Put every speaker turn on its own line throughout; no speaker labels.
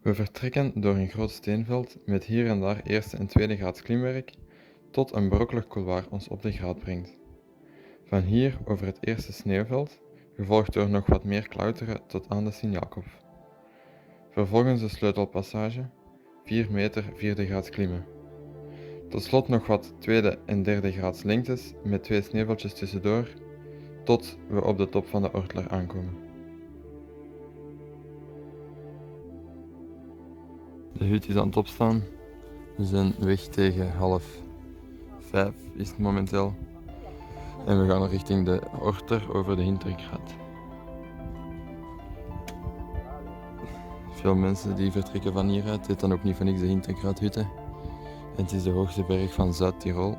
We vertrekken door een groot steenveld met hier en daar eerste en tweede graads klimwerk, tot een brokkelig couloir ons op de graad brengt. Van hier over het eerste sneeuwveld, gevolgd door nog wat meer klauteren tot aan de Sint-Jacob. Vervolgens de sleutelpassage, 4 meter vierde graads klimmen. Tot slot nog wat tweede en derde graads lengtes met 2 sneeuwveldjes tussendoor, tot we op de top van de Ortler aankomen. De hut is aan het opstaan. We zijn weg tegen 4:30 is het momenteel. En we gaan richting de Orter over de Hintergraat. Veel mensen die vertrekken van hieruit. Het heet dan ook niet van niks de Hintergraathutte. En het is de hoogste berg van Zuid-Tirol.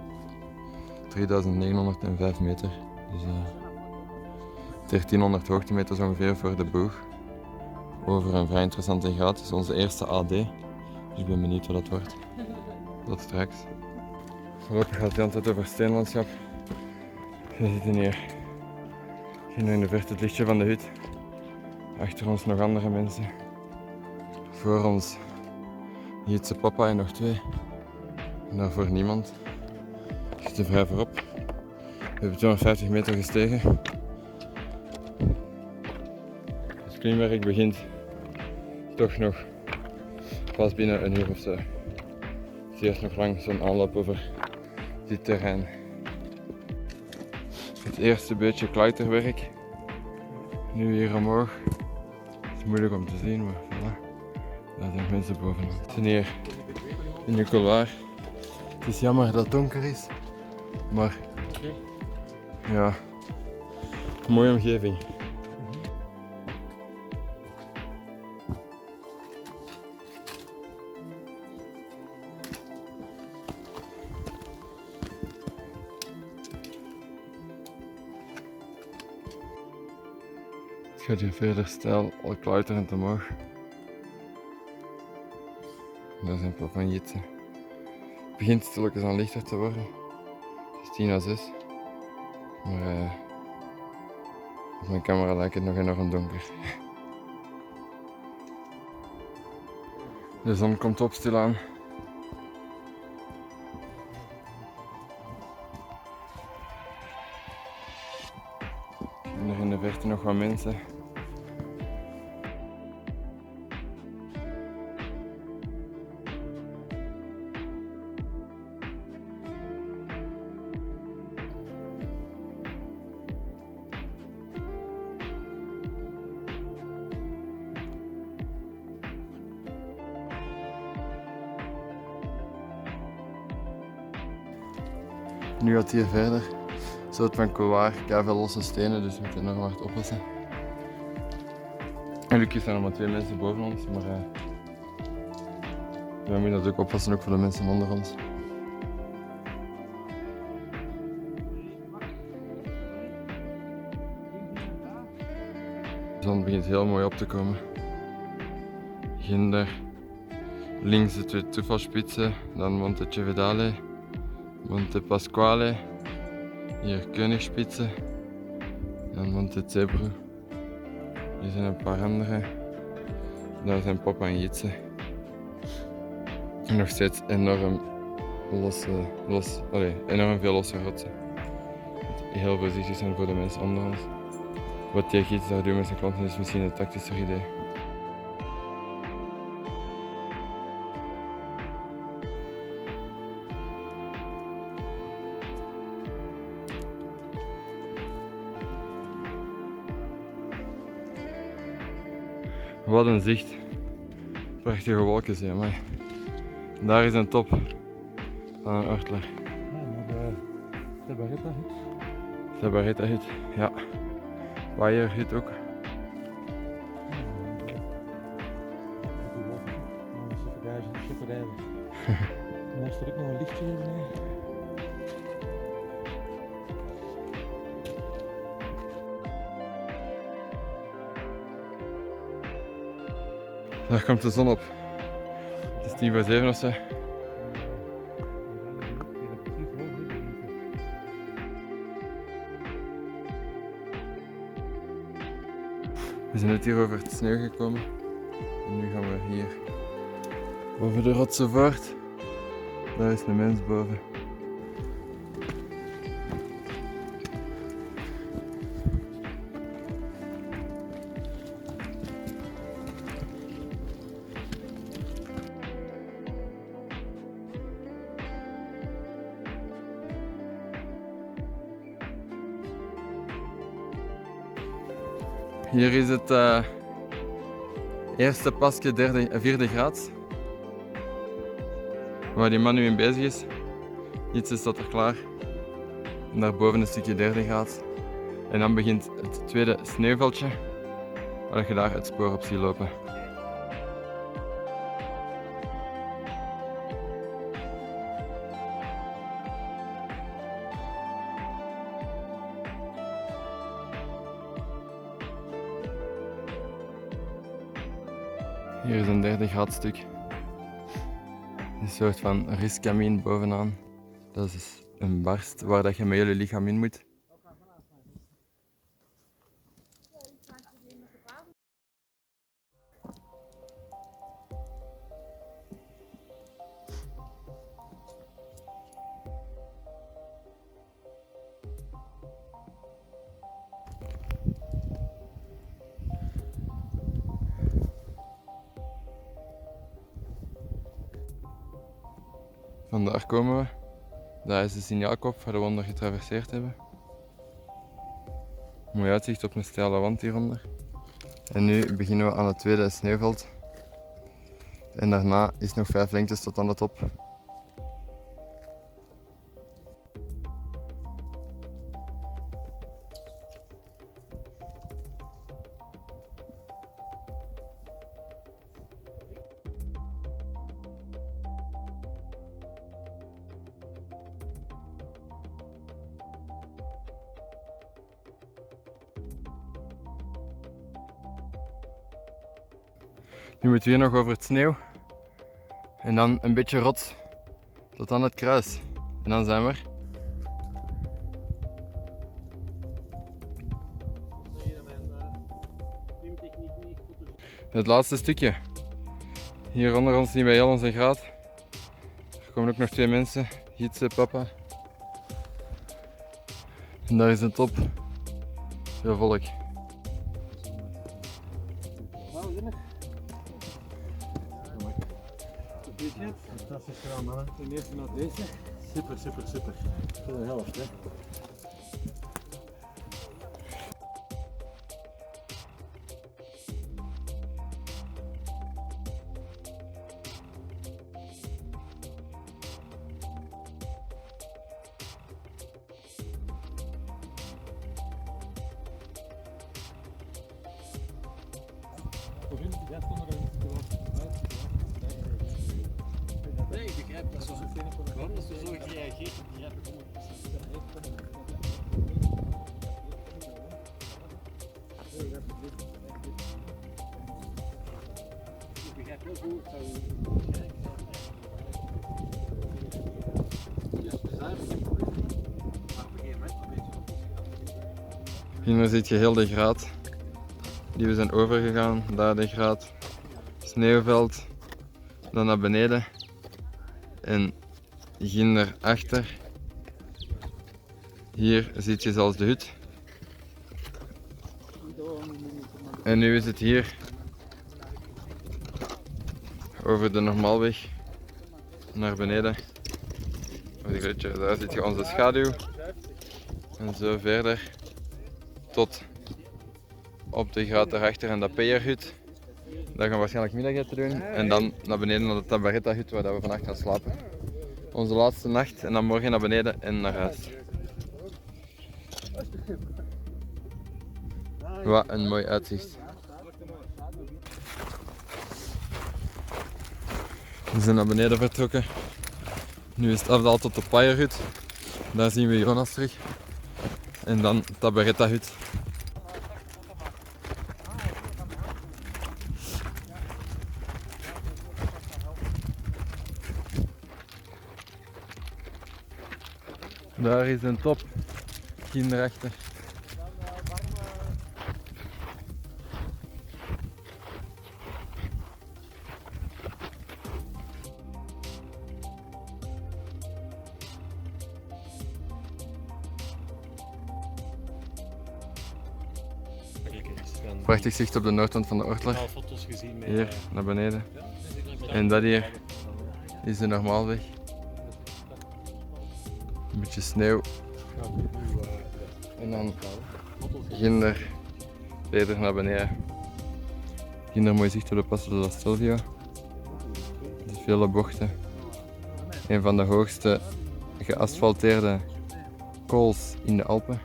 3905 meter. Dus 1300 hoogtemeters ongeveer voor de boeg. Over een vrij interessante graad. Het is onze eerste AD. Dus ik ben benieuwd wat dat wordt. Tot straks. Voorlopig gaat het de hele tijd over steenlandschap. We zitten hier. Zien we in de verte het lichtje van de hut. Achter ons nog andere mensen. Voor ons Jitse papa en nog 2. En daarvoor niemand. We zitten vrij voorop. We hebben 250 meter gestegen. Het klimwerk begint toch nog pas binnen een uur of zo. Het is eerst nog lang zo'n aanloop over dit terrein. Het eerste beetje klauterwerk. Nu hier omhoog. Het is moeilijk om te zien, maar voilà. Daar zijn mensen bovenop. We zijn hier in de couloir. Het is jammer dat het donker is, maar ja, mooie omgeving. Het gaat hier verder steil, al klauterend omhoog. Daar zijn papa en Jitse. Het begint stilletjes aan lichter te worden. Het is 5:50. Maar op mijn camera lijkt het nog enorm donker. De zon komt op stilaan. En er in de verte nog wat mensen. Nu gaat het hier verder. Een soort van couloir, veel losse stenen, dus we moeten enorm hard oppassen. Gelukkig zijn er maar 2 mensen boven ons, maar we moeten natuurlijk oppassen ook voor de mensen onder ons. De zon begint heel mooi op te komen. Ginder, links de 2 toevalspitsen, dan Monte Cevedale, Monte Pasquale, hier Koenigspitze en Monte Zebru. Hier zijn een paar andere. Daar zijn papa en Jitse. En nog steeds enorm veel losse rotsen. Heel voorzichtig zijn voor de mensen onder ons. Wat die gids daar doet met zijn klanten is misschien een tactischer idee. Wat een zicht. Prachtige wolken zijn, maar daar is een top van een Ortler.
Ja, maar de Barretta-hut.
De Barretta-hut, ja. Bayer-hut ook.
En dan staat ook nog een lichtje hier beneden.
Daar komt de zon op. Het is 6:50 of zo. We zijn net hier over het sneeuw gekomen. Nu gaan we hier boven de rotsen voort. Daar is een mens boven. Hier is het eerste pasje 4e graad. Waar die man nu in bezig is. Iets is dat er klaar. En daarboven een stukje 3e graad. En dan begint het tweede sneeuwveldje. Waar je daar het spoor op ziet lopen. Hier is een 3e graad stuk. Een soort van riskamien bovenaan. Dat is een barst waar dat je met je lichaam in moet. Vandaar komen we. Daar is de signaalkop waar we onder getraverseerd hebben. Mooi uitzicht op een steile wand hieronder. En nu beginnen we aan het tweede sneeuwveld. En daarna is nog 5 lengtes tot aan de top. Nu moeten we hier nog over het sneeuw. En dan een beetje rots tot aan het kruis. En dan zijn we er. Het laatste stukje. Hier onder ons zien wij heel onze graad. Er komen ook nog 2 mensen. Gietse, papa. En daar is de top. Veel volk.
Fantastisch gedaan, mannen. Ten eerste naar deze. Super, super, super. Voor de helft, hè.
Nee, ik begrijp dat zo. Waarom is er zo gereageerd? Ik begrijp het niet. Ik begrijp heel goed dat we
Hier zit je heel de graad die we zijn overgegaan. Daar de graad. Sneeuwveld. Dan naar beneden. En ginder achter. Hier zit je zelfs de hut. En nu is het hier over de normaalweg naar beneden. Daar zit je onze schaduw. En zo verder tot op de graad daarachter en dat peerhut. Daar gaan we waarschijnlijk middageten doen. En dan naar beneden naar de Tabaretta hut waar we vannacht gaan slapen. Onze laatste nacht en dan morgen naar beneden en naar huis. Wat een mooi uitzicht. We zijn naar beneden vertrokken. Nu is het afdaal tot de Paierhut. Daar zien we Jonas terug. En dan Tabaretta hut. Daar is een top. Kinderachter. Prachtig zicht op de noordkant van de Ortler.
Al foto's gezien met...
Hier, naar beneden.
Ja, dus ik ben
En dat hier is de normaalweg. Een beetje sneeuw. En dan ginder verder naar beneden. Ginder mooi zicht op de Passo della Stelvio. Dus vele bochten. Een van de hoogste geasfalteerde cols in de Alpen.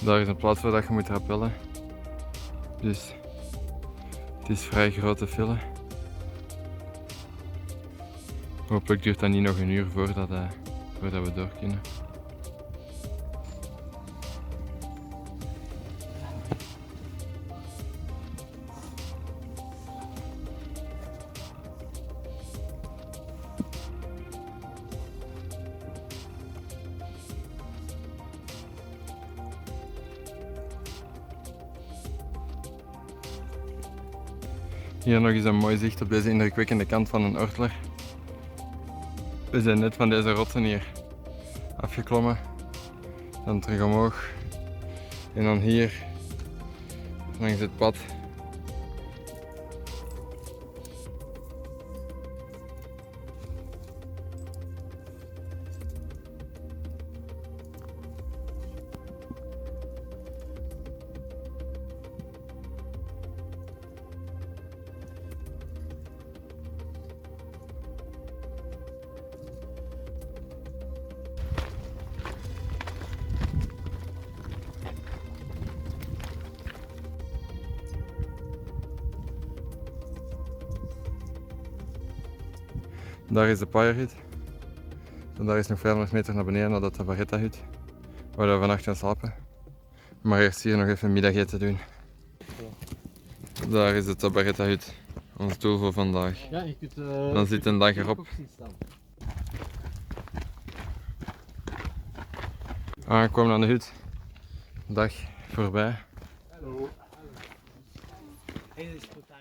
Daar is een plaats waar je moet rappellen. Dus het is vrij grote file. Hopelijk duurt dat niet nog een uur voordat we door kunnen. Hier nog eens een mooi zicht op deze indrukwekkende kant van een Ortler. We zijn net van deze rotsen hier afgeklommen, dan terug omhoog en dan hier langs het pad. Daar is de Paaier-hut. En daar is nog 500 meter naar beneden naar de Tabaretta-hut, waar we vannacht gaan slapen. Maar eerst hier nog even middageten doen. Daar is de Tabaretta-hut, ons doel voor vandaag.
Ja, je kunt...
Dan zit een dag erop. Aangekomen aan de hut. Dag voorbij.
Hallo. Hey, dat is goed.